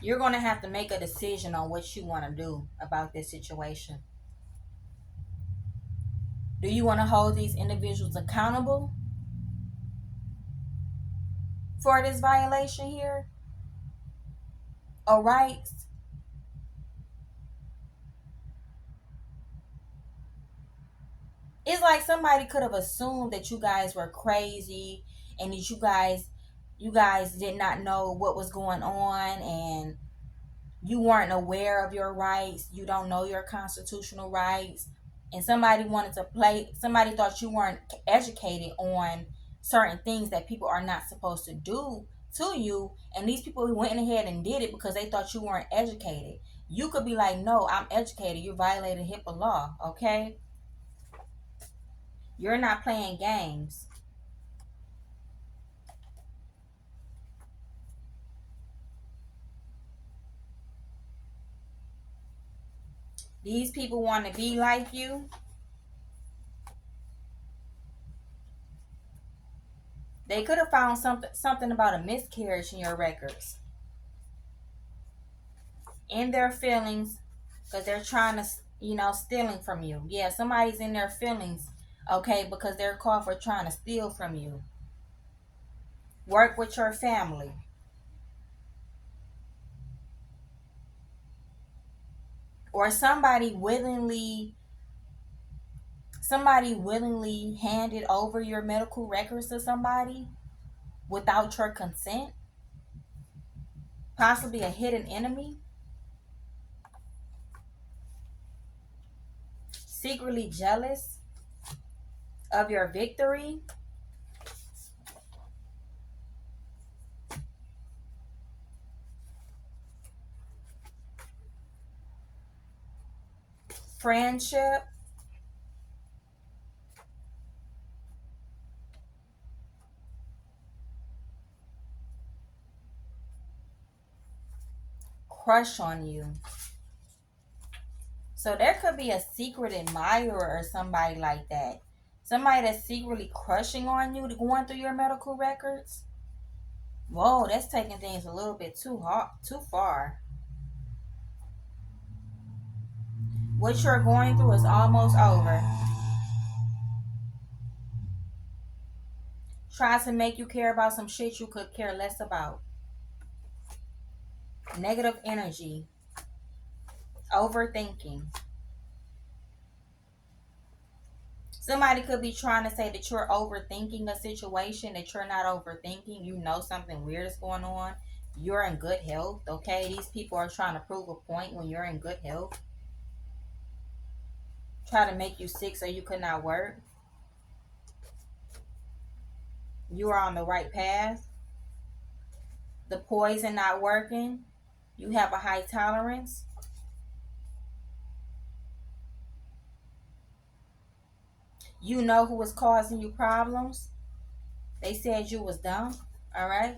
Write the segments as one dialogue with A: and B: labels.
A: You're going to have to make a decision on what you want to do about this situation. Do you want to hold these individuals accountable for this violation here? All right. It's like somebody could have assumed that you guys were crazy and that you guys did not know what was going on, and you weren't aware of your rights. You don't know your constitutional rights. And somebody thought you weren't educated on certain things that people are not supposed to do to you. And these people who went ahead and did it because they thought you weren't educated. You could be like, no, I'm educated. You violated Hippa law, okay? You're not playing games. These people want to be like you. They could have found something about a miscarriage in your records, in their feelings, because they're trying to, stealing from you. Yeah, somebody's in their feelings, okay, because they're caught for trying to steal from you. Work with your family. Or somebody willingly handed over your medical records to somebody without your consent. Possibly a hidden enemy. Secretly jealous of your victory. Friendship. Crush on you. So there could be a secret admirer or somebody like that. Somebody that's secretly crushing on you, going through your medical records. Whoa, that's taking things a little bit too far. What you're going through is almost over. Try to make you care about some shit you could care less about. Negative energy. Overthinking. Somebody could be trying to say that you're overthinking a situation that you're not overthinking. You know something weird is going on. You're in good health, okay? These people are trying to prove a point when you're in good health. Try to make you sick so you could not work. You are on the right path. The poison not working. You have a high tolerance. You know who was causing you problems. They said you was dumb. All right.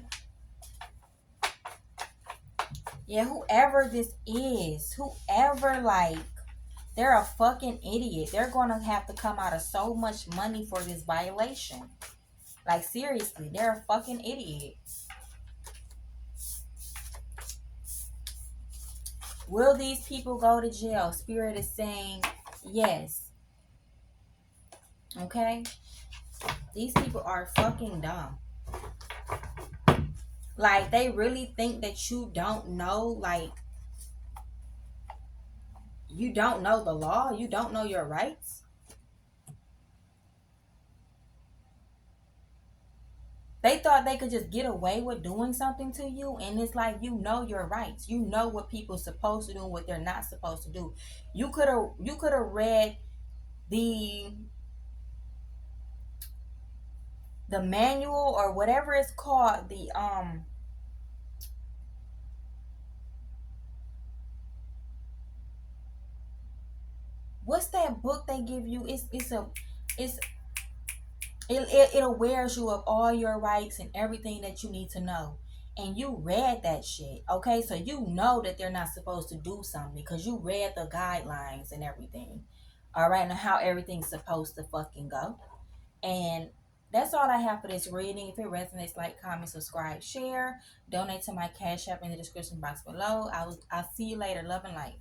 A: Yeah, whoever this is, whoever, like, they're a fucking idiot. They're gonna have to come out of so much money for this violation. Like, seriously, they're a fucking idiot. Will these people go to jail? Spirit is saying yes. Okay? These people are fucking dumb. Like, they really think that you don't know, like, you don't know the law, you don't know your rights. They thought they could just get away with doing something to you, and it's like, you know your rights. You know what people are supposed to do and what they're not supposed to do. You could have read the the manual or whatever it's called, the what's that book they give you? It's it awares you of all your rights and everything that you need to know. And you read that shit, okay? So you know that they're not supposed to do something because you read the guidelines and everything. All right, now how everything's supposed to fucking go. And That's all I have for this reading. If it resonates, like, comment, subscribe, share, donate to my Cash App in the description box below. I'll see you later. Love and light.